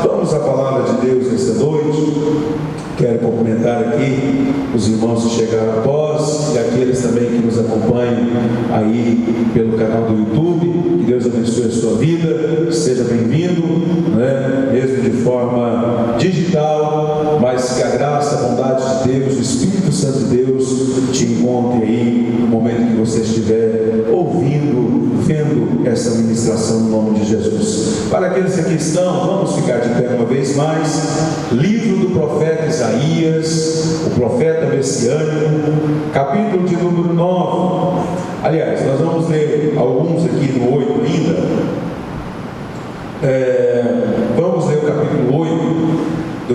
vamos à palavra de Deus nesta noite. Quero cumprimentar aqui os irmãos que chegaram após e aqueles também que nos acompanham aí pelo canal do YouTube. Que Deus abençoe a sua vida, seja bem-vindo, mesmo de forma digital, mas que a graça, a bondade de Deus, o Espírito Santo de Deus te encontre aí no momento que você estiver ouvindo, vendo essa ministração no nome de Jesus. Para aqueles que aqui estão, vamos ficar de pé uma vez mais. Livro do profeta Isaías, o profeta messiânico, capítulo de número 9. Aliás, nós vamos ler alguns aqui no 8 ainda. Vamos ler o capítulo 8, do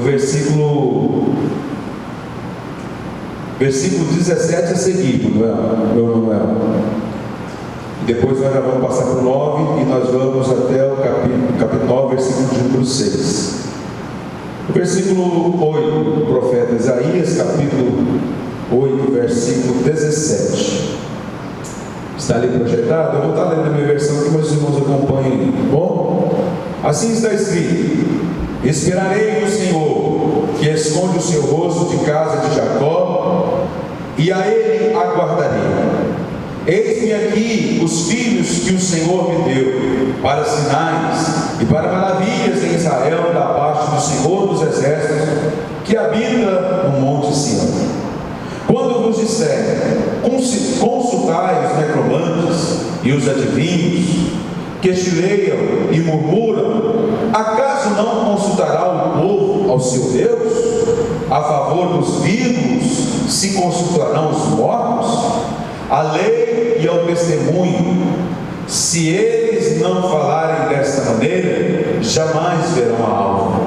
versículo 17 a seguir, meu Manuel. Depois nós já vamos passar para o 9 e nós vamos até o capítulo 9, versículo de número 6. O versículo 8 do profeta Isaías, capítulo 8, versículo 17. Está ali projetado? Eu vou estar lendo a minha versão que meus irmãos acompanhem, tá bom? Assim está escrito: esperarei no Senhor, que esconde o seu rosto de casa de Jacó, e a ele aguardarei. Eis-me aqui os filhos que o Senhor me deu, para sinais e para maravilhas em Israel, da parte do Senhor dos exércitos, que habita no monte Sião. Quando vos disser, consultai os necromantes e os adivinhos, que estileiam e murmuram, acaso não consultará o povo ao seu Deus? A favor dos vivos se consultarão os mortos? A lei e ao testemunho, se eles não falarem desta maneira, jamais verão a alva.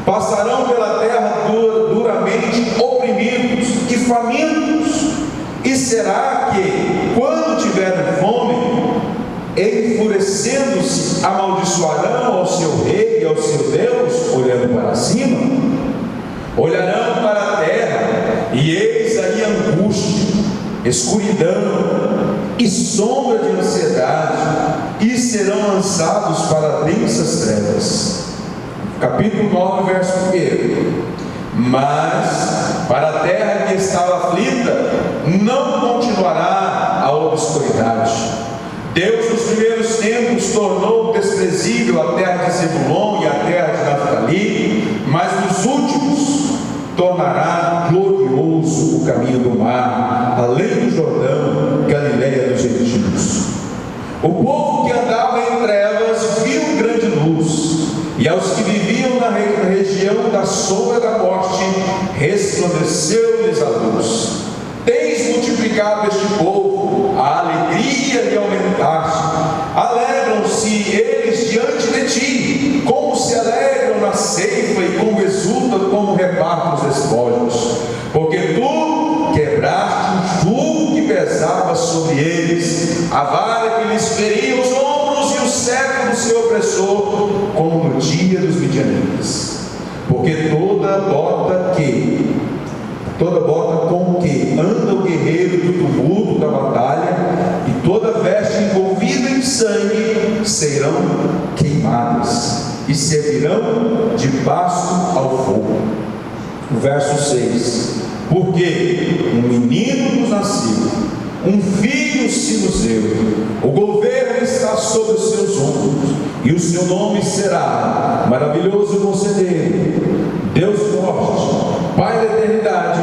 Passarão pela terra duramente oprimidos e famintos, e será que, quando tiverem fome, enfurecendo-se, amaldiçoarão ao seu rei e ao seu Deus, olhando para cima? Olharão para a terra, e eis aí angústia, escuridão e sombra de ansiedade, e serão lançados para densas trevas. Capítulo 9, verso 1. Mas para a terra que estava aflita, não continuará a obscuridade. Deus nos primeiros tempos tornou desprezível a terra de Zebulon e a terra de Naftali, mas nos últimos tornará glorioso o caminho do mar, além do Jordão, Galileia dos gentios. O povo que andava em trevas viu grande luz, e aos que viviam na região da sombra da morte, resplandeceu-lhes a luz. Tens multiplicado este povo, a alegria lhe aumentaste. Alegram-se eles diante de ti, como se alegram na ceifa e como exultam como repartem os espólios. Porque tu quebraste o jugo que pesava sobre eles, a vara que lhes feria os ombros e o cetro do seu opressor, como no dia dos midianitas. Porque toda bota com que anda o guerreiro do tumulto da batalha, e toda veste envolvida em sangue, serão queimadas e servirão de pasto ao fogo. O verso 6: porque um menino nos nasceu, um filho se nos deu, o governo está sobre os seus ombros, e o seu nome será Maravilhoso Conselheiro, Deus Forte, Pai da Eternidade,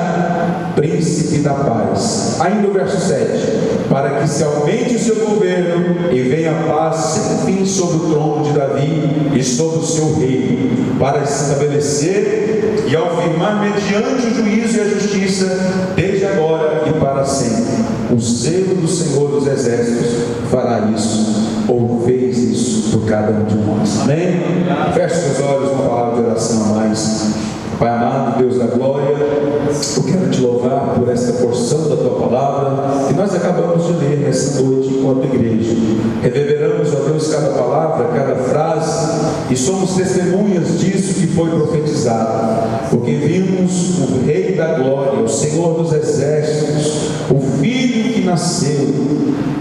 Príncipe da Paz. Ainda o verso 7: para que se aumente o seu governo e venha a paz sem fim sobre o trono de Davi e sobre o seu reino, para estabelecer e ao firmar mediante o juízo e a justiça, desde agora e para sempre. O zelo do Senhor dos Exércitos fará isso, ou fez isso por cada um de nós. Amém? Feche seus olhos, uma palavra de oração a mais. Pai amado, Deus da glória, eu quero te louvar por esta porção da tua palavra que nós acabamos de ler nessa noite enquanto igreja. Reverberamos, ó Deus, cada palavra, cada frase, e somos testemunhas disso que foi profetizado, porque vimos o Rei da Glória, o Senhor dos Exércitos, o Filho que nasceu.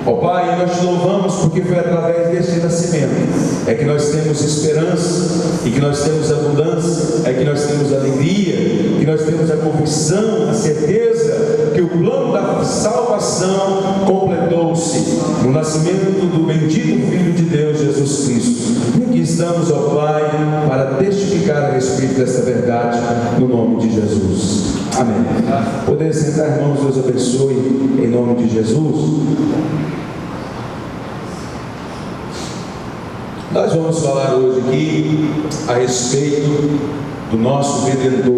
Ó Pai, nós te louvamos porque foi através deste nascimento é que nós temos esperança, e que nós temos abundância, é que nós temos alegria, que nós temos a convicção, a certeza que o plano da salvação completou-se no nascimento do bendito Filho de Deus, Jesus Cristo. E aqui estamos, ó Pai, para testificar a respeito desta verdade, no nome de Jesus. Amém. Poder sentar, irmãos, Deus abençoe, em nome de Jesus. Nós vamos falar hoje aqui a respeito do nosso Redentor.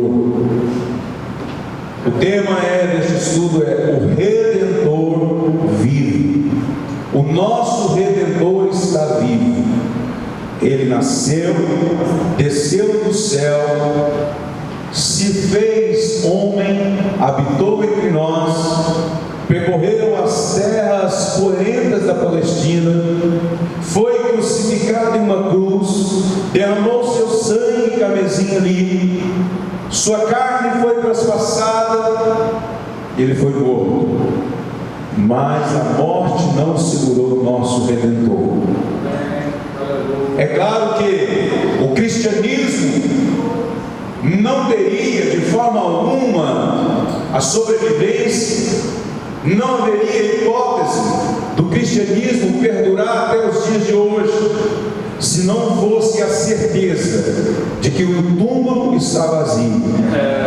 O tema deste estudo é o Redentor vive. O nosso Redentor está vivo. Ele nasceu, desceu do céu, se fez homem, habitou entre nós, percorreu as terras porentas da Palestina, foi crucificado em uma cruz, derramou seu sangue carmesim ali, sua carne foi traspassada, ele foi morto, mas a morte não segurou o nosso Redentor. É claro que o cristianismo não teria de forma alguma a sobrevivência, não haveria hipótese do cristianismo perdurar até os dias de hoje, se não fosse a certeza de que o túmulo está vazio,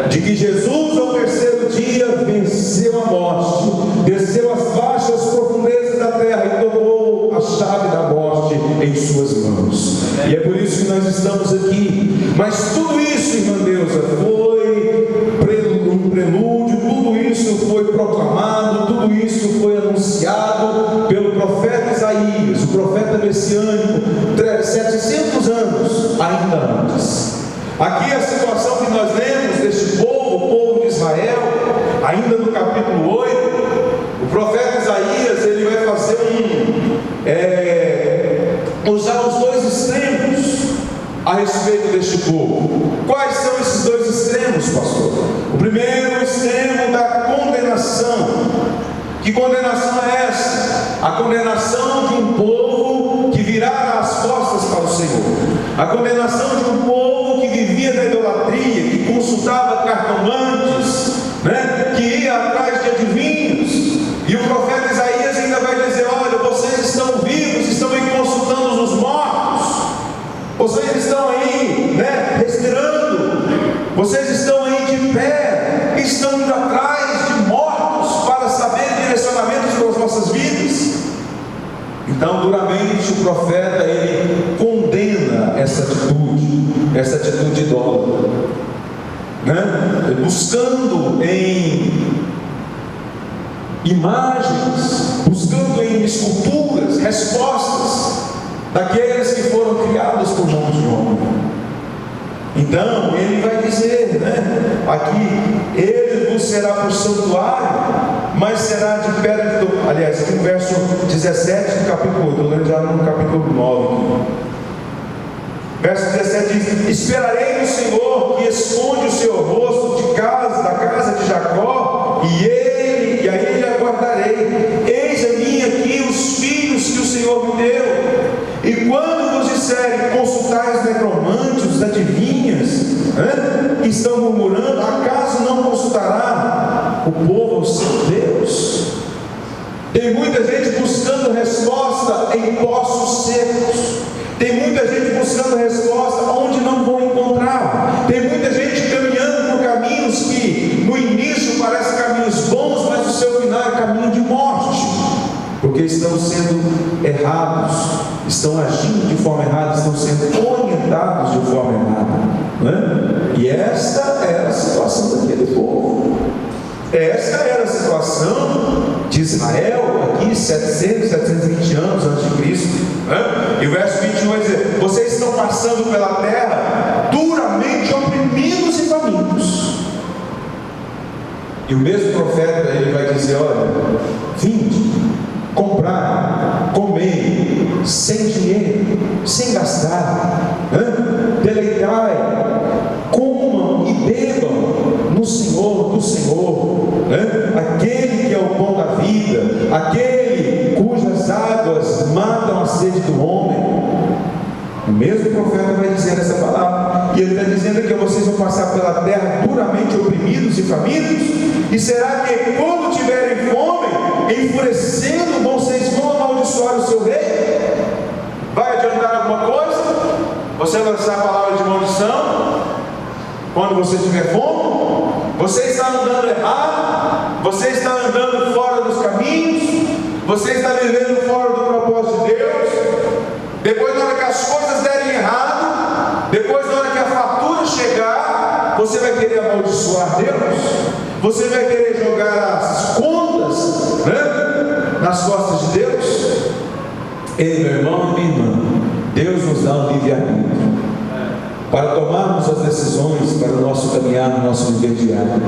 de que Jesus ao terceiro dia venceu a morte, desceu às baixas profundezas da terra e tomou a chave da morte em suas mãos. E é por isso que nós estamos aqui. Mas tudo isso, irmã Deusa, foi um prelúdio, tudo isso foi proclamado, tudo isso foi anunciado pelo profeta Isaías, o profeta messiânico, 700 anos ainda antes. Aqui a situação que nós lemos deste povo, o povo de Israel, ainda no capítulo 8, o profeta Isaías, ele vai fazer usar os dois extremos a respeito deste povo. Quais são esses dois extremos, pastor? O primeiro extremo da condenação. Que condenação é essa? A condenação de um povo que virara as costas para o Senhor. A condenação de um povo que vivia da idolatria, que consultava cartomantes, que ia atrás de adivinhos. E o profeta Isaías ainda vai dizer: olha, vocês estão vivos, estão aí consultando os mortos, vocês estão aí, respirando, vocês estão aí de pé, estão indo atrás de mortos para saber direcionamentos para as nossas vidas. Então, duramente, o profeta, ele condena essa atitude idólatra, buscando em imagens, buscando em esculturas, respostas daqueles que foram criados por mãos de homem. Então, ele vai dizer, aqui, ele vos será por santuário, mas será de pedra de... Aliás, aqui no verso 17 do capítulo 8, estou lendo já no capítulo 9 aqui. Verso 17 diz: esperarei no Senhor, que esconde o seu rosto da casa de Jacó, e a ele aguardarei. Eis a mim aqui os filhos que o Senhor me deu. E quando vos disserem: consultai os necromantes, os adivinhas, que estão murmurando, acaso não consultará o povo ao seu Deus? Tem muita gente buscando resposta em poços secos. Tem muita gente buscando resposta onde não vão encontrar. Tem muita gente caminhando por caminhos que no início parecem caminhos bons, mas o seu final é caminho de morte, porque estão sendo errados, estão agindo de forma errada, estão sendo orientados de forma errada, E esta era a situação daquele povo. Esta era a situação de Israel, aqui 720 anos antes de Cristo. E o verso 21 vai dizer: vocês estão passando pela terra duramente oprimidos e famintos. E o mesmo profeta, ele vai dizer: olha, vinde, comprar, comer, sem dinheiro, sem gastar. saciar, deleitai, comam e bebam no Senhor do Senhor, aquele que é o pão da vida, aquele cujas águas matam a sede do homem. O mesmo profeta vai dizer essa palavra, e ele está dizendo que vocês vão passar pela terra duramente oprimidos e famintos, e será que quando tiverem fome, enfurecendo, vocês vão amaldiçoar o seu rei? Vai adiantar alguma coisa? Você lançar a palavra de maldição quando você tiver fome? Você está andando errado? Você está andando fora dos caminhos? Você está vivendo fora do propósito de Deus? Depois, na hora que as coisas derem errado, depois, na hora que a fatura chegar, você vai querer amaldiçoar Deus? Você vai querer jogar as contas nas costas de Deus? Ei, meu irmão e minha irmã, Deus nos dá um livre-arbítrio para tomarmos as decisões para o nosso caminhar, no nosso viver diário.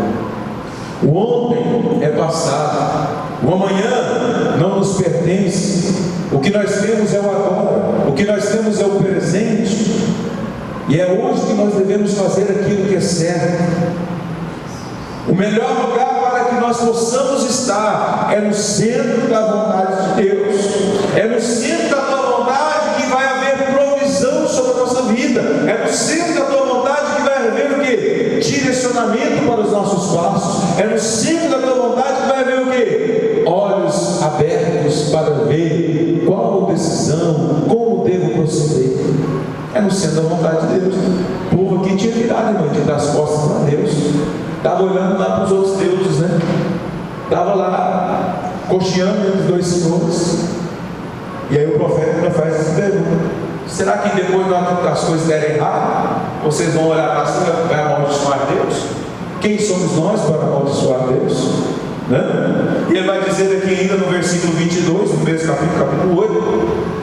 O ontem é passado, o amanhã não nos pertence. O que nós temos é o agora, o que nós temos é o presente, e é hoje que nós devemos fazer aquilo que é certo. O melhor lugar para que nós possamos estar é no centro da vontade de Deus, é no centro da tua vontade que vai haver provisão sobre a nossa vida, é no centro da tua vontade que vai haver o quê? Direcionamento para os nossos passos, é no centro da tua vontade que vai haver o quê? Olhos abertos para ver qual decisão, como devo proceder. É no centro da vontade de Deus. O povo aqui tinha virado, irmão, de dar as costas para Deus, estava olhando lá para os outros deuses, estava lá cocheando entre os dois senhores. E aí o profeta ainda faz essa pergunta: será que depois que as coisas derem errado, vocês vão olhar para cima e vai amaldiçoar Deus? Quem somos nós para amaldiçoar Deus? E ele vai dizer aqui ainda no versículo 22, no mesmo capítulo 8: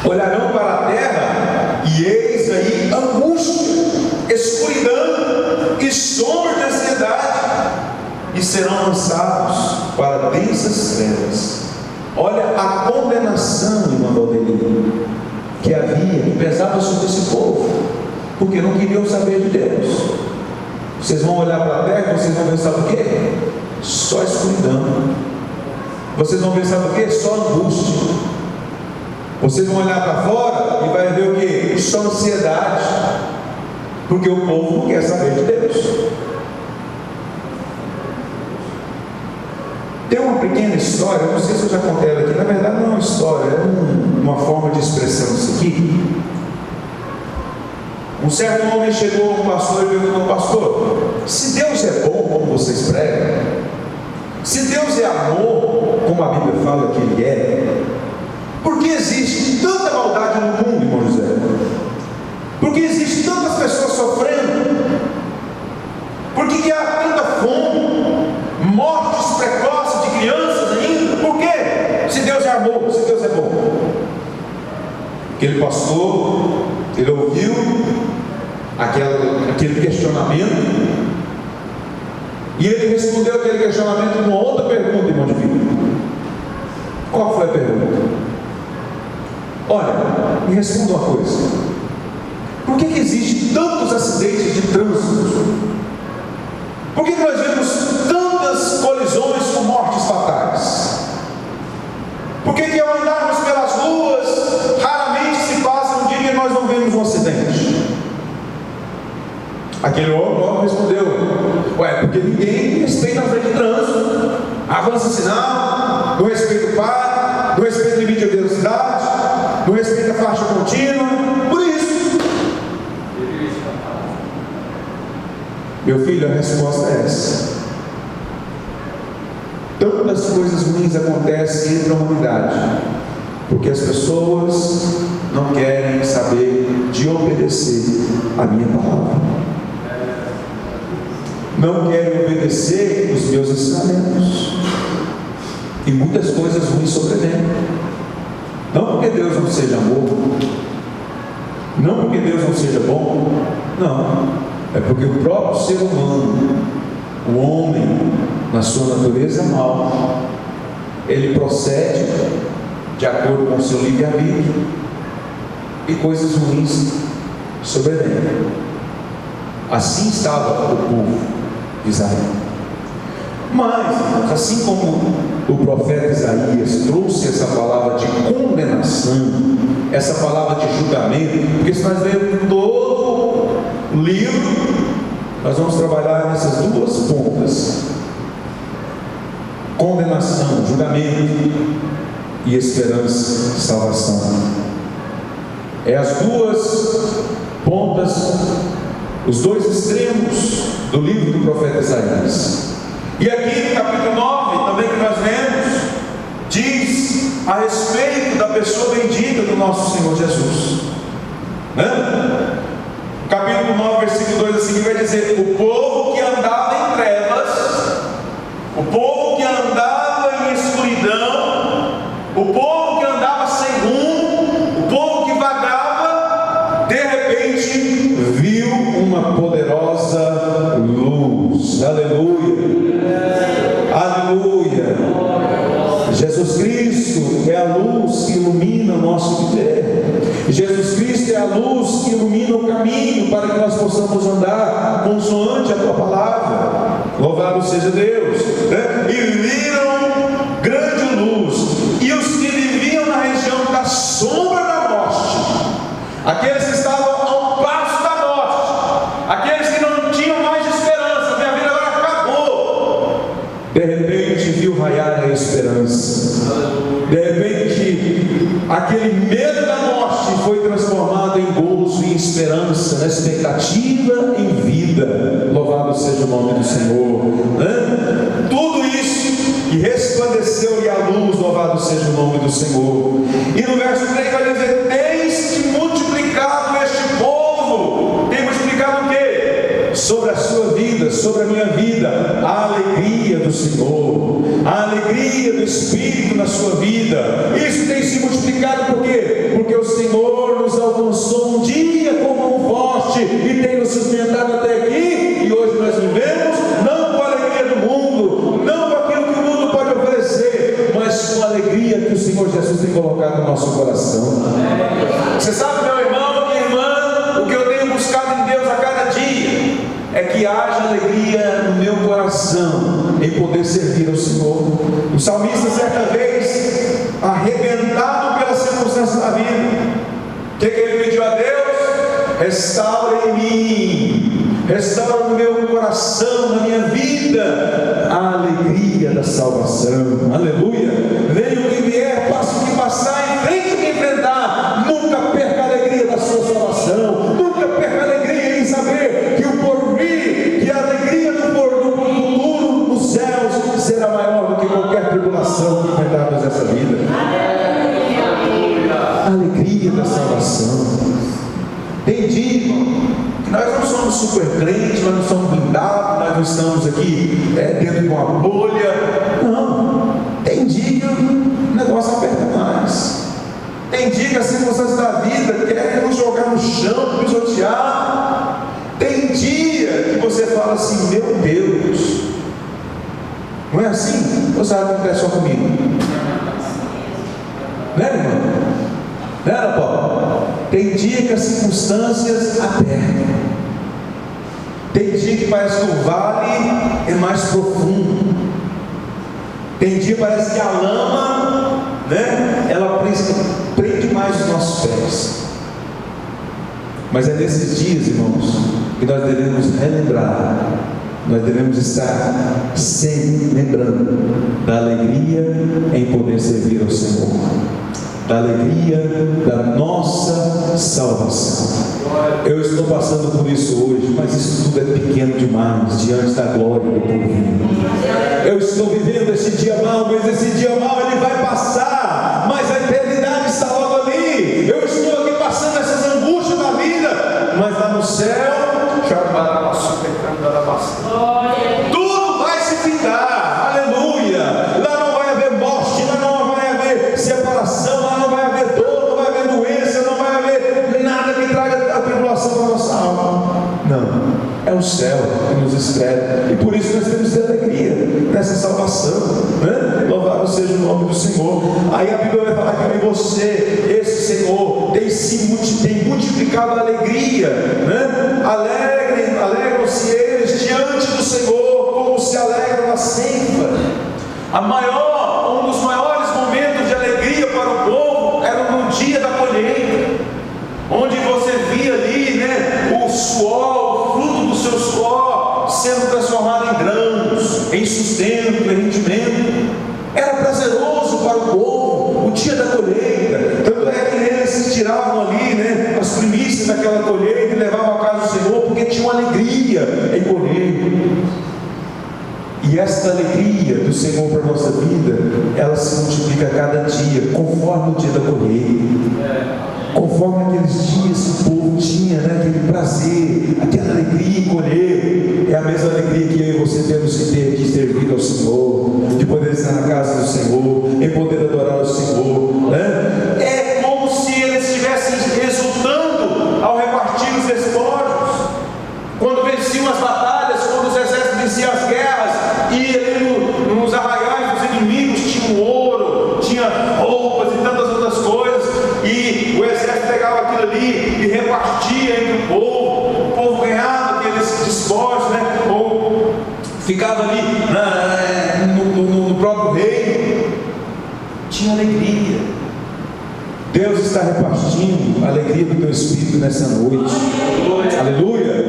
olharão para a terra e eis aí angústia, escuridão e sombra de ansiedade, e serão lançados para densas trevas. Olha a condenação, irmã Valdemir, que havia, que pesava sobre esse povo, porque não queriam saber de Deus. Vocês vão olhar para a terra e vocês vão ver, sabe o quê? Só escuridão. Vocês vão ver, sabe o quê? Só angústia. Vocês vão olhar para fora e vai ver o quê? Só ansiedade, porque o povo não quer saber de Deus. Tem uma pequena história, eu não sei se eu já contei ela aqui, na verdade não é uma história, é uma forma de expressão disso aqui. Um certo homem chegou ao pastor e perguntou: pastor, se Deus é bom como vocês pregam, se Deus é amor como a Bíblia fala que Ele é, por que existe tanta maldade no mundo, irmão José? Por que existe tantas pessoas sofrendo? Por que há tanta fome, mortes precoces de crianças ainda? Por quê? Se Deus é amor, se Deus é bom. Aquele pastor, ele ouviu aquele questionamento, e ele respondeu aquele questionamento com uma outra pergunta, irmão de vida. Qual foi a pergunta? Olha, me responda uma coisa: por que existem tantos acidentes de trânsito? Por que nós vemos tantas colisões com mortes fatais? Por que ao andarmos pelas ruas, raramente se passa um dia que nós não vemos um acidente? Aquele homem logo respondeu: ué, porque ninguém respeita a lei de trânsito, avança sinal, não respeita o par, não respeita o limite de velocidade, não respeita a faixa contínua. Por isso, meu filho, a resposta é essa. Tantas coisas ruins acontecem entre a humanidade porque as pessoas não querem saber de obedecer a minha palavra, não querem obedecer os meus ensinamentos, e muitas coisas ruins sobrevêm. Não porque Deus não seja amor, não porque Deus não seja bom, não, é porque o próprio ser humano, o homem, na sua natureza mal, ele procede de acordo com o seu livre-arbítrio, e coisas ruins sobrevêm. Assim estava o povo de Israel. Mas, assim como o profeta Isaías trouxe essa palavra de condenação, essa palavra de julgamento, porque se nós lermos todo o livro, nós vamos trabalhar nessas duas pontas: condenação, julgamento e esperança, salvação. É as duas pontas, os dois extremos do livro do profeta Isaías. E aqui no capítulo 9, também que nós lemos, diz a respeito da pessoa bendita do nosso Senhor Jesus, né? Capítulo 9, versículo 2 a seguir vai dizer: o povo que andava em trevas, o povo que andava em escuridão, o povo que andava sem rumo, o povo que vagava, de repente viu uma poderosa luz. Aleluia, aleluia. Jesus Cristo é a luz que ilumina o nosso viver. Jesus Cristo é a luz que ilumina o caminho para que nós possamos andar consoante a tua palavra. Louvado seja Deus, né? E viram grande luz, e os que viviam na região da sombra da morte, aqueles que estavam ao passo da morte, aqueles que não tinham mais esperança, minha vida agora acabou, de repente viu raiar a esperança. De repente aquele medo da morte foi transformado em gozo e esperança, na expectativa em vida. Louvado seja o nome do Senhor, né? Tudo isso, e resplandeceu-lhe a luz. Louvado seja o nome do Senhor. E no verso 3 vai dizer: tens-te multiplicado este povo. Tem multiplicado o quê? Sobre a sua vida, sobre a minha vida, a alegria do Senhor, a alegria do Espírito na sua vida. Isso tem se multiplicado por quê? Porque o Senhor nos alcançou um dia com mão forte e tem nos sustentado até aqui. E hoje nós vivemos não com a alegria do mundo, não com aquilo que o mundo pode oferecer, mas com a alegria que o Senhor Jesus tem colocado no nosso coração. Você sabe, meu irmão, minha irmã, o que eu tenho buscado em Deus a cada dia é que haja alegria no meu coração em poder servir ao Senhor. O salmista, certa vez, arrebentado pelas circunstâncias da vida, o que ele pediu a Deus? Restaura em mim, restaura no meu coração, na minha vida, a alegria da salvação. Aleluia. Venha o que vier, passe o que passar, enfrente o que enfrentar, nunca perca a alegria da sua salvação, nunca perca a alegria em saber que o porvir, que a alegria do futuro nos céus será maior do que qualquer tribulação que enfrentarmos nessa vida. A alegria da salvação. Tem dia que nós não somos super crentes, nós não somos blindados, nós não estamos aqui dentro de uma bolha. Não. Tem dia que o negócio aperta mais. Tem dia que as circunstâncias da vida querem nos jogar no chão, pisotear. Tem dia que você fala assim: meu Deus. Não é assim? Ou sabe o que acontece só comigo? Né, irmão? Né, Ana Paula? Tem dia que as circunstâncias apertam. Tem dia que parece que o vale é mais profundo. Tem dia que parece que a lama, né, ela prende mais os nossos pés. Mas é nesses dias, irmãos, que nós devemos relembrar, nós devemos estar sempre lembrando da alegria em poder servir ao Senhor, da alegria da nossa salvação. Eu estou passando por isso hoje, mas isso tudo é pequeno demais diante da glória do povo. Eu estou vivendo esse dia mal, mas esse dia mal ele vai passar, mas a eternidade está logo ali. Eu estou aqui passando essas angústias da vida, mas lá no céu, tudo vai se findar. Aleluia. Lá não vai haver morte, lá não vai haver separação, lá não vai haver dor, não vai haver doença, não vai haver nada que traga a tribulação para a nossa alma. Não, é o céu que nos espera, e por isso nós temos de ter alegria nessa salvação, né? Louvado seja o nome do Senhor. Aí a Bíblia vai falar que você, esse Senhor, tem tem multiplicado a alegria, né? Alegram-se eles diante do Senhor, como se alegram na ceifa. Um dos maiores momentos de alegria para o povo era no dia da colheita, onde você via ali, né, o suor, o fruto do seu suor sendo transformado em grãos, em sustento, em rendimento. Era prazeroso para o povo o dia da colheita. Tanto é que eles tiravam ali, né, as primícias daquela colheita e levavam à casa do Senhor, porque tinham alegria em colher. E esta alegria do Senhor para a nossa vida, ela se multiplica a cada dia, conforme o dia da colheita. Conforme aqueles dias que o povo tinha, né, aquele prazer, aquela alegria em colher. É a mesma alegria que eu e você temos que ter de servir ao Senhor, de poder estar na casa do Senhor, em poder adorar o Senhor, né? É como se eles estivessem exultando ao repartir os despojos, quando venciam as batalhas, quando os exércitos venciam as guerras, e ali nos arraiais dos inimigos tinha ouro, tinha roupas e tantas outras coisas, e o exército pegava aquilo ali e repartia entre o povo ganhava aqueles despojos, né? Ou ficava ali no próprio reino. Tinha alegria. Deus está repartindo a alegria do teu espírito nessa noite. Aleluia.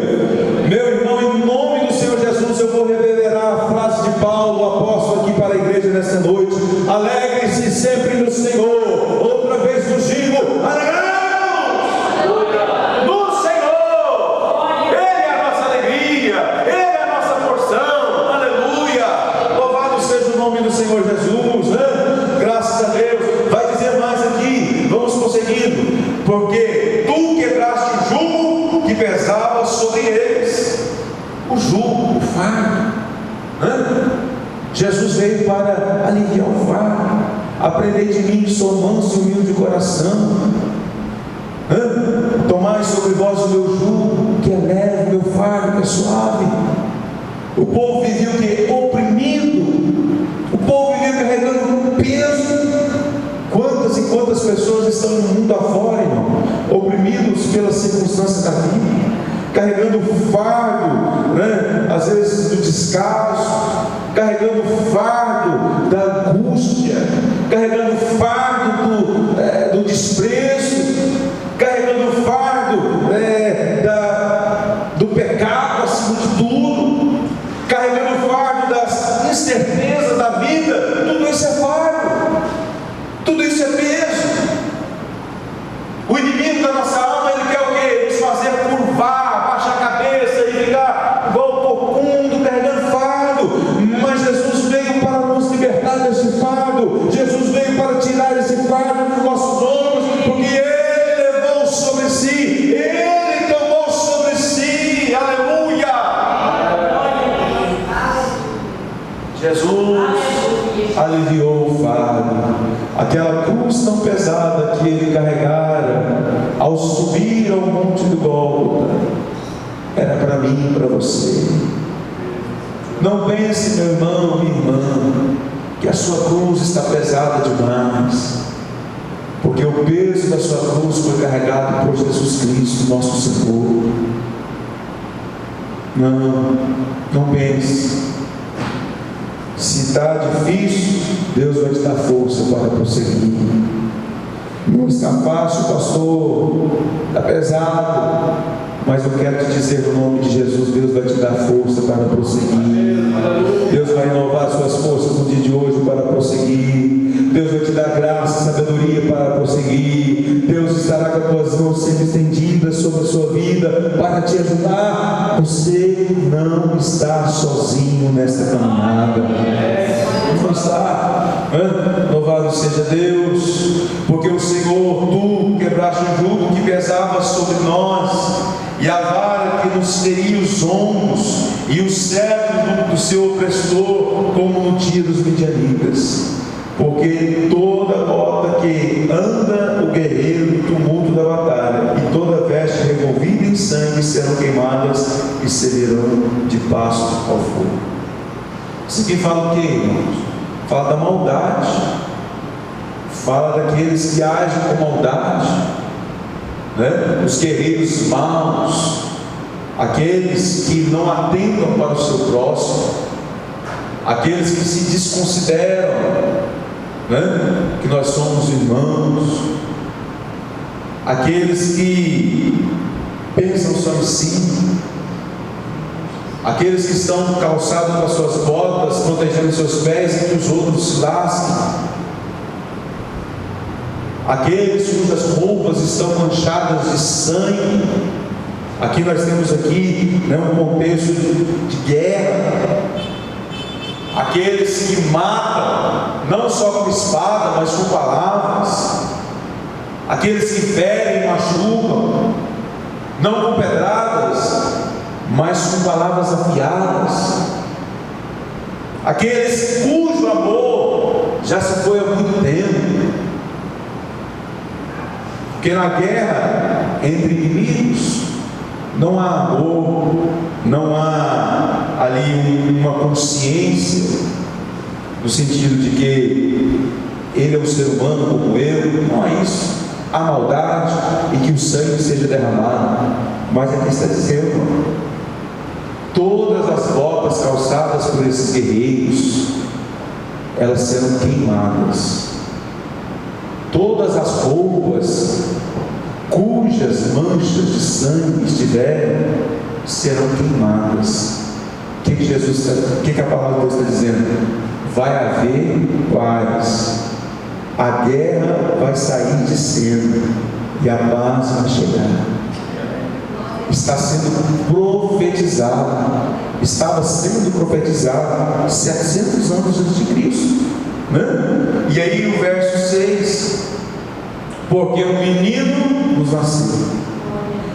Meu irmão, em nome do Senhor Jesus, eu vou revelar a frase de Paulo, o apóstolo, aqui para a igreja nessa noite. Alegre-se sempre no Senhor. Outra vez vos digo, alegramos no Senhor. Ele é a nossa alegria, Ele é a nossa porção. Aleluia. Louvado seja o nome do Senhor Jesus, né? Graças a Deus. Vai dizer mais aqui, vamos prosseguindo. Porque tu quebraste o jugo que pesava sobre eles. O jugo, o fardo, né? Jesus veio para aliviar o fardo. Aprendei de mim que sou manso e humilde de coração. Tomai sobre vós o meu jugo, que é leve, o meu fardo, que é suave. O povo vivia o quê? Oprimido. O povo vivia carregando um peso. Quantas e quantas pessoas estão no mundo afora, irmão, oprimidos pelas circunstâncias da vida, carregando o fardo, né? Às vezes do descaso, carregando o fardo da angústia, carregando o fardo do desprezo, carregando o fardo do pecado acima de tudo, carregando o fardo das incertezas da vida. Tudo isso é fardo, tudo isso é peso. O inimigo da nossa alma, ele quer o quê? Nos fazer curvar, baixar a cabeça e ficar igual porcundo, carregando fardo. Mas Jesus veio para nos libertar desse fardo. Jesus veio para tirar esse fardo dos nossos ombros, porque Ele levou sobre si, Ele tomou sobre si. Aleluia! Jesus aliviou o fardo. Aquela cruz tão pesada que Ele carregara ao subir ao monte do Gólgota, era para mim e para você. Não pense, meu irmão, minha irmã, que a sua cruz está pesada demais, porque o peso da sua cruz foi carregado por Jesus Cristo, nosso Senhor. Não pense. Se está difícil, Deus vai te dar força para prosseguir. Não está fácil, pastor, está pesado, mas eu quero te dizer no nome de Jesus, Deus vai te dar força para prosseguir. Deus vai renovar suas forças no dia de hoje para prosseguir. Deus vai te dar graça e sabedoria para prosseguir. Deus estará com as tuas mãos sempre estendidas sobre a sua vida para te ajudar. Você não está sozinho nesta caminhada. Não está. Louvado seja Deus, porque o Senhor, tu quebraste o jugo que pesava sobre nós, e a vara que nos feria os ombros, e o cetro do seu opressor, como no dia dos midianitas. Porque toda bota que anda o guerreiro no tumulto da batalha, e toda veste revolvida em sangue serão queimadas e servirão de pasto ao fogo. Isso aqui fala o que, irmãos? Fala da maldade, fala daqueles que agem com maldade, né? Os guerreiros maus, aqueles que não atentam para o seu próximo, aqueles que se desconsideram, né? Que nós somos irmãos, aqueles que pensam só em si, aqueles que estão calçados com as suas botas, protegendo seus pés e que os outros se lasquem, aqueles cujas roupas estão manchadas de sangue. Aqui nós temos aqui, né, um contexto de guerra. Aqueles que matam, não só com espada, mas com palavras. Aqueles que ferem e machucam, não com pedradas, mas com palavras afiadas. Aqueles cujo amor já se foi há muito tempo. Porque na guerra entre inimigos não há amor, não há ali uma consciência, no sentido de que ele é um ser humano como eu. Não é isso. Há maldade e que o sangue seja derramado. Mas aqui está dizendo, todas as botas calçadas por esses guerreiros, elas serão queimadas. Todas as roupas cujas manchas de sangue estiverem, serão queimadas. O que a palavra de Deus está dizendo? Vai haver paz, a guerra vai sair de cena e a paz vai chegar. Está sendo profetizado, estava sendo profetizado 700 anos antes de Cristo, né? E aí o verso 6: porque um menino nos nasceu.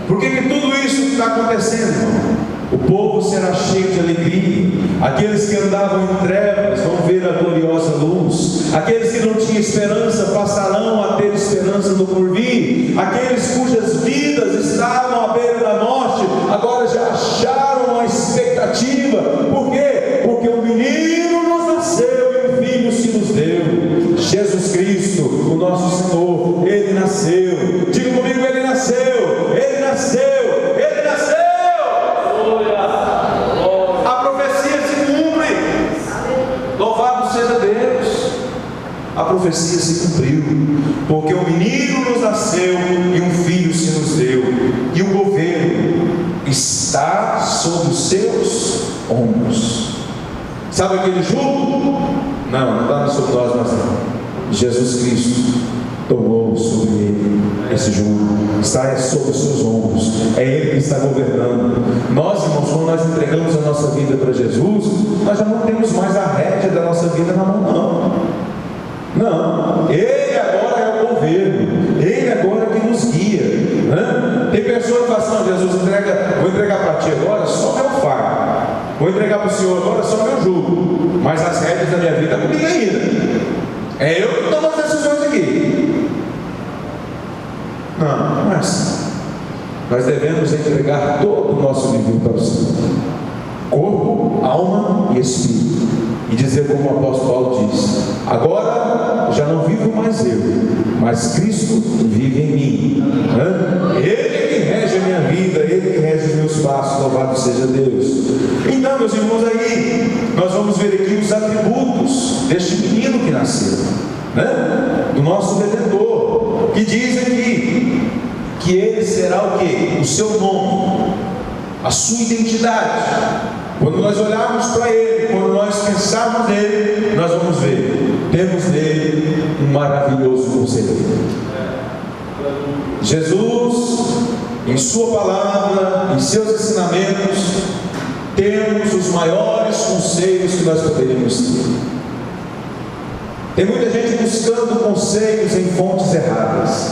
Por que tudo isso está acontecendo, irmão? O povo será cheio de alegria. Aqueles que andavam em trevas vão ver a gloriosa luz. Aqueles que não tinham esperança passarão a ter esperança no porvir. Aqueles cujas vidas estavam à beira da morte, agora já acharam a expectativa. Por quê? Porque um menino nos nasceu e um filho se nos deu. Jesus Cristo, o nosso Senhor, Ele nasceu. Diga comigo, Ele nasceu. Ele nasceu. A profecia se cumpriu, porque um menino nos nasceu e um filho se nos deu, e o governo está sobre os seus ombros. Sabe aquele jugo? Não está sobre nós, mas não. Jesus Cristo tomou sobre ele esse jugo, está sobre os seus ombros, é Ele que está governando. Nós, irmãos, quando nós entregamos a nossa vida para Jesus, nós já não temos mais a rédea da nossa vida na mão, não, Ele agora é o governo, Ele agora é quem nos guia, né? Tem pessoa que fala assim: não, Jesus, vou entregar para ti agora só meu fardo, vou entregar para o Senhor agora só meu jugo, mas as rédeas da minha vida estão comigo ainda, é eu que tomo as decisões aqui. Não é assim. Nós devemos entregar todo o nosso viver para o Senhor, corpo, alma e espírito, e dizer como o apóstolo Paulo diz: agora já não vivo mais eu, mas Cristo vive em mim, Ele que rege a minha vida, Ele que rege os meus passos. Louvado seja Deus. Então, meus irmãos, aí nós vamos ver aqui os atributos deste menino que nasceu, né? Do nosso Redentor, que diz aqui que ele será o quê? O seu nome, a sua identidade. Quando nós olharmos para Ele, quando nós pensarmos nele, nós vamos ver, temos nele um maravilhoso conselheiro. Jesus, em sua palavra, em seus ensinamentos, temos os maiores conselhos que nós poderíamos ter. Tem muita gente buscando conselhos em fontes erradas.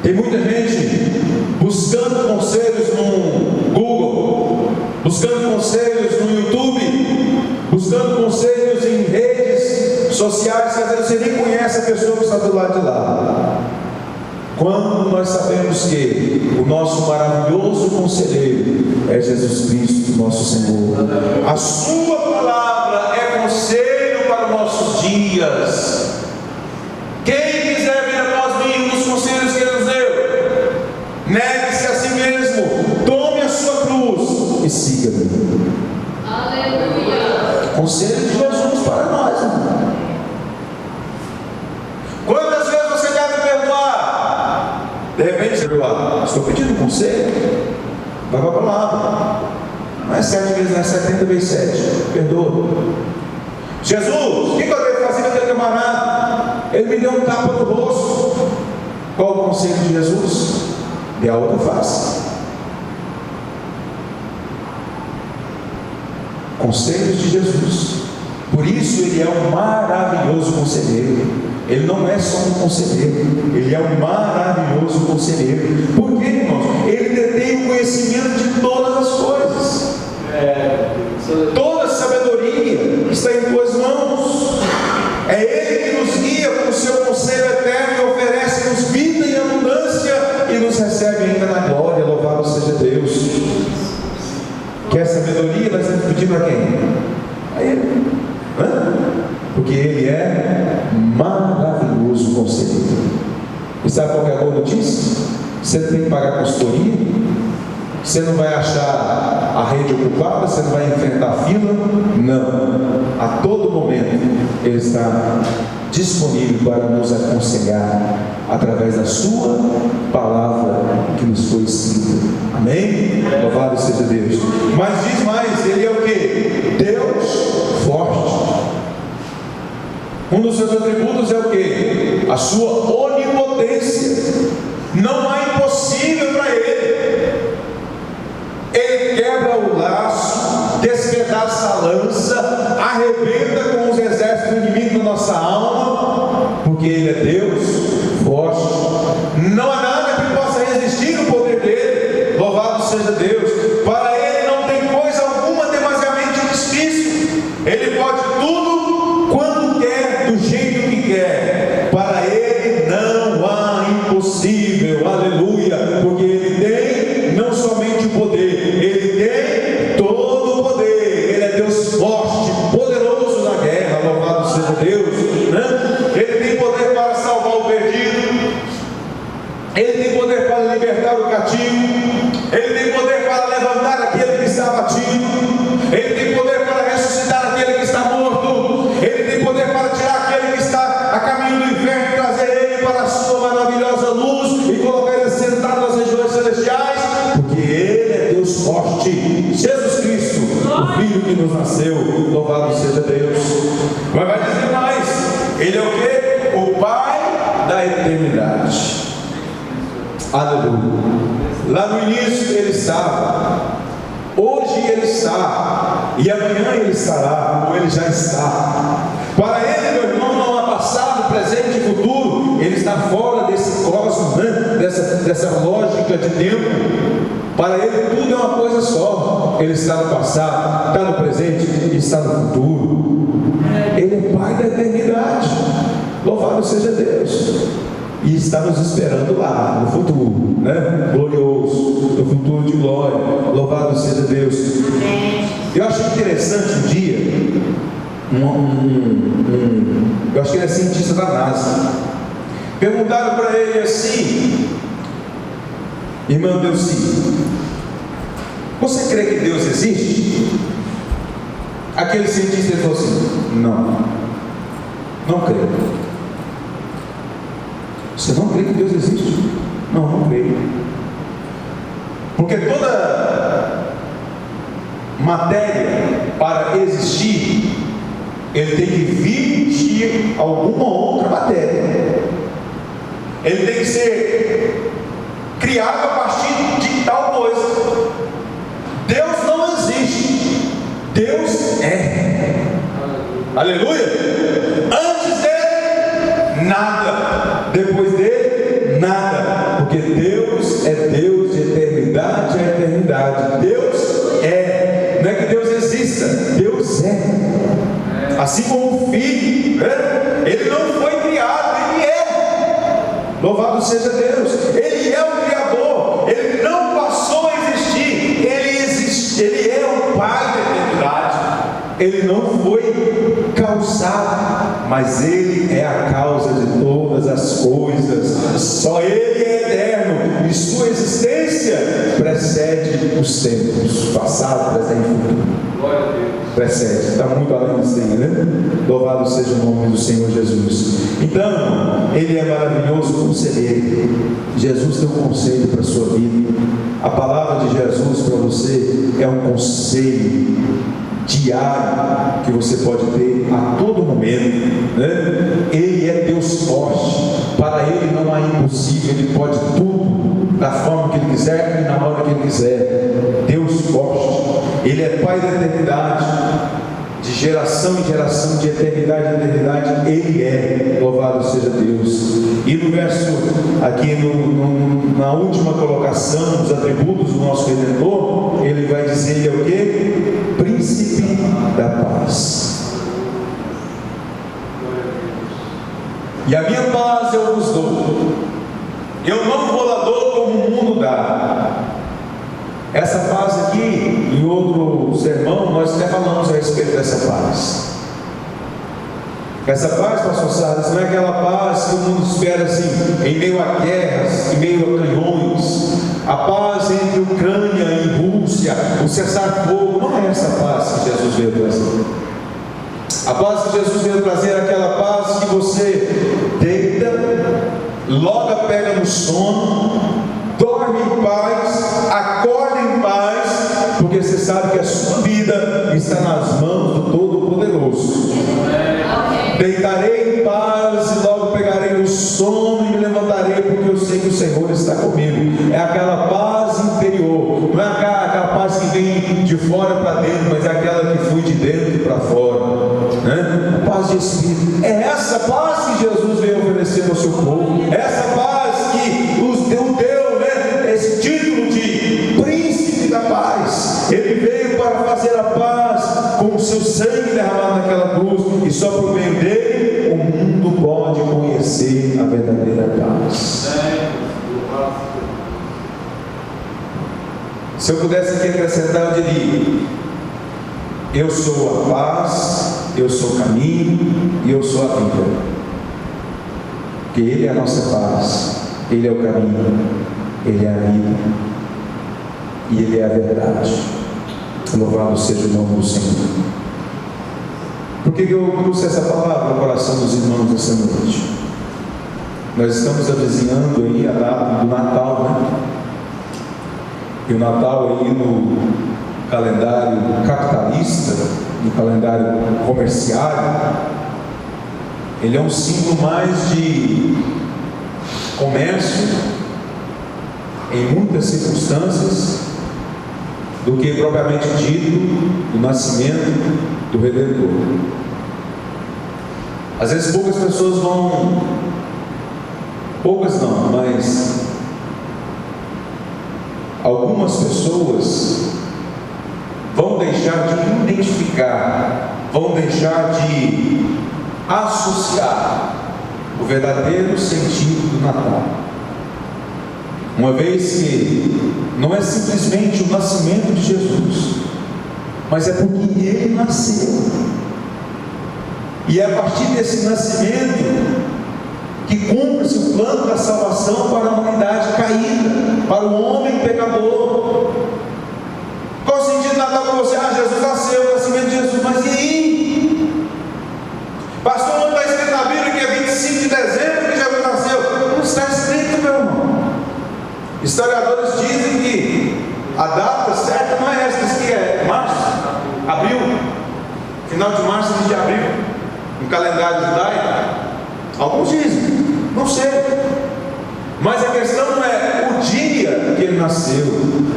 Tem muita gente buscando conselhos no Google, buscando conselhos no YouTube, buscando conselhos em redes sociais, que às vezes você nem conhece a pessoa que está do lado de lá. Quando nós sabemos que o nosso maravilhoso conselheiro é Jesus Cristo, nosso Senhor, a sua palavra é conselho para os nossos dias. Quem quiser vir após mim, os conselhos que Ele nos deu, negue-se a si mesmo, tome a sua cruz e siga-me. Aleluia. Conselho de Jesus para nós, irmão. Quantas vezes você deve perdoar? De repente você perdoar. Estou pedindo conselho. Vai para a palavra. Não é 7 vezes, não é 70 vezes 7. Perdoa. Jesus, o que eu devo fazer com aquele camarada? Ele me deu um tapa no rosto. Qual o conselho de Jesus? Dê a outra face. Conselhos de Jesus. Por isso ele é um maravilhoso conselheiro. Ele não é só um conselheiro, ele é um maravilhoso conselheiro. Por quê, irmãos? Ele detém o conhecimento de todas as coisas. Toda a sabedoria está em tuas mãos. É Ele que nos guia com o seu conselho eterno e oferece-nos vida em abundância e nos recebe ainda na glória. Louvado seja Deus. Quer sabedoria? Nós temos que pedir para quem? A Ele. Porque Ele é maravilhoso conselheiro. E sabe qual é a boa notícia? Você não tem que pagar consultoria, você não vai achar a rede ocupada, você não vai enfrentar fila. Não, a todo momento Ele está disponível para nos aconselhar através da sua palavra que nos foi escrita. Amém? Louvado seja Deus. Mas diz mais, Ele é o que? Deus forte. Um dos seus atributos é o que? A sua onipotência. Não há impossível para Ele. Ele quebra o laço, despedaça a lança, arrebenta com os exércitos inimigos da nossa alma, porque Ele é Deus forte. Não há nada que possa resistir no poder dEle. Louvado seja Deus. Para Ele não tem coisa alguma demasiadamente difícil. Ele pode tudo quando quer, do jeito que quer. Para Ele não há impossível. Aleluia. Porque Ele tem não somente o poder, Ele tem todo o poder. Ele é Deus forte, poderoso na guerra. Louvado seja Deus, né? Ele tem poder para salvar o perdido, Ele tem poder para libertar o cativo, Ele tem poder para levantar aquele que está abatido, Ele tem poder para ressuscitar aquele que está morto, Ele tem poder para tirar aquele que está a caminho do inferno e trazer ele para a sua maravilhosa luz e colocar ele sentado nas regiões celestiais, porque Ele é Deus forte. Jesus Cristo, o Filho que nos nasceu, louvado seja Deus. Mas vai dizer mais, Ele é o que? O Pai da eternidade. Aleluia. Lá no início Ele estava, hoje Ele está, e amanhã Ele estará, ou Ele já está. Para Ele, meu irmão, não há passado, presente e futuro. Ele está fora desse cosmos, né? dessa lógica de tempo. Para Ele tudo é uma coisa só. Ele está no passado, está no presente e está no futuro. Ele é Pai da eternidade. Louvado seja Deus. E está nos esperando lá, no futuro, né? Glorioso, no futuro de glória. Louvado seja Deus. Eu achei interessante um dia, eu acho que ele é cientista da NASA. Perguntaram para ele assim: irmão Delci, você crê que Deus existe? Aquele cientista falou assim: não creio. Você não crê que Deus existe? Não creio. Porque toda matéria, para existir, ele tem que vir de alguma outra matéria. Ele tem que ser criado a partir de tal coisa. Deus não existe. Deus é. Aleluia. Antes dele, nada. Depois dele, nada. Porque Deus é Deus de eternidade a eternidade. Deus é. Não é que Deus exista, Deus é. Assim como o Filho, né? Ele não foi criado, Ele é. Louvado seja Deus. Ele é o Criador. Ele não passou a existir. Ele existe. Ele é o Pai da eternidade. Ele não foi calçado, mas Ele é a causa de todas as coisas. Só Ele é eterno e sua existência precede os tempos, passado, presente e futuro. Glória a Deus. Precede, está muito além disso aí, né? Louvado seja o nome do Senhor Jesus. Então, Ele é maravilhoso conselheiro. Jesus tem um conselho para a sua vida. A palavra de Jesus para você é um conselho diário que você pode ter a todo momento, né? Ele é Deus forte. Para Ele não há impossível. Ele pode tudo da forma que Ele quiser e na hora que Ele quiser. Deus forte. Ele é Pai da eternidade, de geração em geração, de eternidade em eternidade. Ele é, louvado seja Deus. E no verso aqui na última colocação dos atributos do nosso Redentor, ele vai dizer: ele é o quê? Príncipe da paz. E a minha paz eu vos dou, eu não vou lá dou como o mundo dá. Essa paz aqui, em outro sermão, nós até falamos a respeito dessa paz. Essa paz, pastor Sardes, não é aquela paz que o mundo espera assim, em meio a guerras, em meio a canhões. A paz entre Ucrânia e Rússia, o cessar-fogo, não é essa paz que Jesus veio trazer. A paz que Jesus veio trazer é aquela paz que você deita, logo pega no sono, dorme em paz, acorda em paz, porque você sabe que a sua vida está nas mãos do Todo-Poderoso. Deitarei em paz e logo pegarei no sono e me levantarei, porque eu sei que o Senhor está comigo. É aquela paz interior, não é aquela paz que vem de fora para dentro, mas é aquela que flui de dentro para fora, né? A paz de Espírito. É essa paz que Jesus veio oferecer ao seu povo, essa paz que o deu, né, esse título de Príncipe da Paz. Ele veio para fazer a paz com o seu sangue derramado naquela cruz, e só por meio dele o mundo pode conhecer a verdadeira paz. Se eu pudesse aqui acrescentar, eu diria: eu sou a paz, eu sou o caminho e eu sou a vida. Porque Ele é a nossa paz, Ele é o caminho, Ele é a vida e Ele é a verdade. Louvado seja o nome do Senhor. Por que eu trouxe essa palavra no coração dos irmãos essa noite? Nós estamos avizinhando aí a data do Natal, né? E o Natal aí no calendário capitalista, no calendário comercial, ele é um símbolo mais de comércio, em muitas circunstâncias, do que propriamente dito do nascimento do Redentor. Às vezes poucas pessoas vão, poucas não, mas algumas pessoas vão deixar de identificar, vão deixar de associar o verdadeiro sentido do Natal. Uma vez que não é simplesmente o nascimento de Jesus, mas é porque Ele nasceu. E é a partir desse nascimento que cumpre-se o plano da salvação para a humanidade caída, para o homem pecador. Qual o sentido do Natal para você? Jesus nasceu, o nascimento de Jesus, mas e aí? Pastor, não está escrito na Bíblia que é 25 de dezembro que Jesus nasceu? Não está escrito, meu irmão. Historiadores dizem que a data certa não é essa, diz que é março, abril, final de março, início de abril, no calendário judaico. Alguns dizem, não sei. Mas a questão não é o dia que Ele nasceu,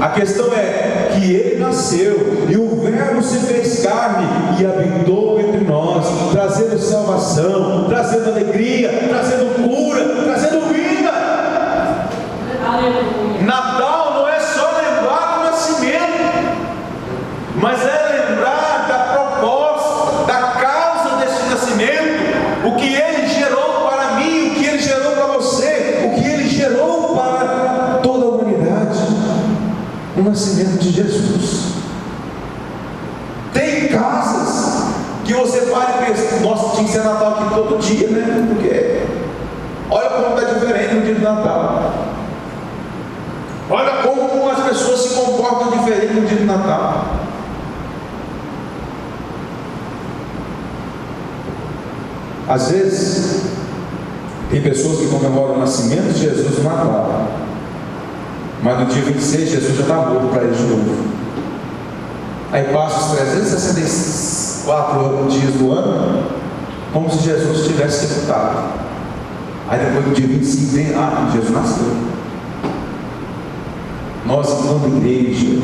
a questão é que Ele nasceu e o Verbo se fez carne e habitou entre nós, trazendo salvação, trazendo alegria, trazendo cura, trazendo vida. Natal não é só lembrar do nascimento, mas é lembrar da proposta, da causa desse nascimento, o que Ele gerou para mim, o que Ele gerou para você, o que Ele gerou para toda a humanidade. O nascimento de Jesus. Tem casas que você pode pensar, tinha que ser Natal aqui todo dia, né? Porque olha como está diferente no dia do Natal. Olha como as pessoas se comportam diferente no dia do Natal. Às vezes, tem pessoas que comemoram o nascimento de Jesus no Natal, mas no dia 26 Jesus já está morto para eles de novo. Aí passa os 364 dias do ano, como se Jesus tivesse sepultado. Aí depois do dia 25 vem, Jesus nasceu. Nós, enquanto igreja,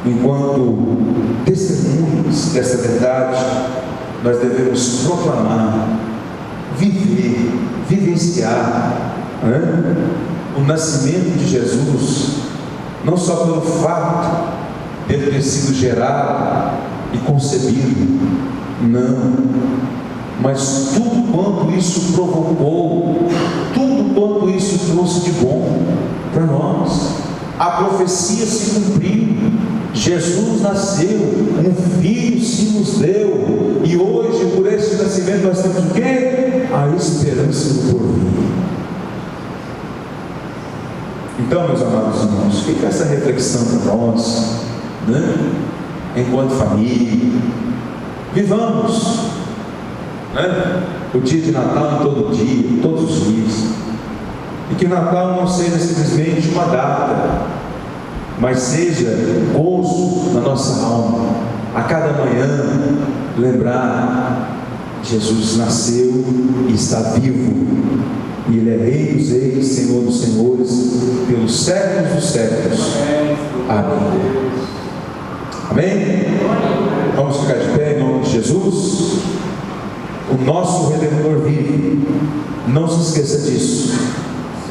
enquanto testemunhas dessa verdade, nós devemos proclamar, vivenciar o nascimento de Jesus, não só pelo fato de ele ter sido gerado e concebido, não, mas tudo quanto isso provocou, tudo quanto isso trouxe de bom para nós. A profecia se cumpriu, Jesus nasceu, um filho se nos deu, e hoje por esse nascimento nós temos o quê? A esperança do porvir. Então, meus amados irmãos, fica essa reflexão para nós, né? Enquanto família, vivamos, né? O dia de Natal em todo dia, todos os dias, e que o Natal não seja simplesmente uma data, mas seja gozo na nossa alma, a cada manhã lembrar: Jesus nasceu e está vivo, e Ele é Rei dos Reis, Senhor dos Senhores, pelos séculos dos séculos. Amém. Amém? Vamos ficar de pé em nome de Jesus. O nosso Redentor vive, não se esqueça disso.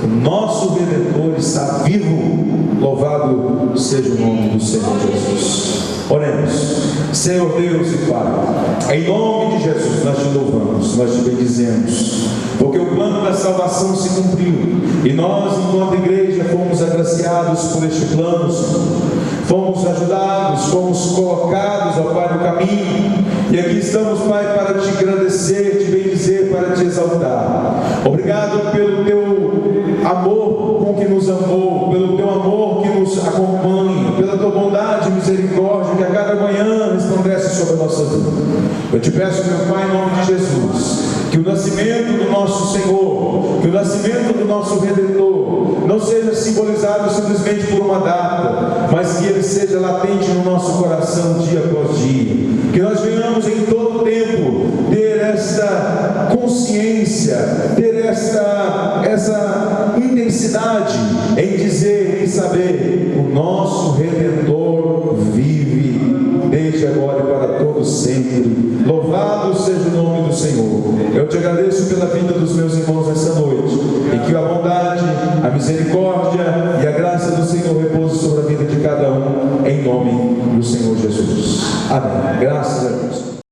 O nosso Redentor está vivo, louvado seja o nome do Senhor Jesus. Oremos. Senhor Deus e Pai, em nome de Jesus nós te louvamos, nós te bendizemos, porque o plano da salvação se cumpriu, e nós, enquanto igreja, fomos agraciados por este plano, fomos ajudados, fomos colocados, ó Pai, no caminho, e aqui estamos, Pai, para te agradecer, te bendizer, para te exaltar. Obrigado pelo teu amor com que nos amou, pelo teu amor que nos acompanha, pela tua bondade e misericórdia que a cada manhã resplandece sobre a nossa vida. Eu te peço, meu Pai, em nome de Jesus, que o nascimento do nosso Senhor, que o nascimento do nosso Redentor não seja simbolizado simplesmente por uma data, mas que ele seja latente no nosso coração dia após dia, que nós venhamos em todo o tempo ter esta consciência, ter essa intensidade em dizer e saber: o nosso Redentor vive, desde agora e para todos sempre. Louvado seja o nome do Senhor. Eu te agradeço pela vida dos meus irmãos essa noite, e que a bondade, a misericórdia e a graça do Senhor repouse sobre a vida de cada um, em nome do Senhor Jesus. Amém. Graças a Deus.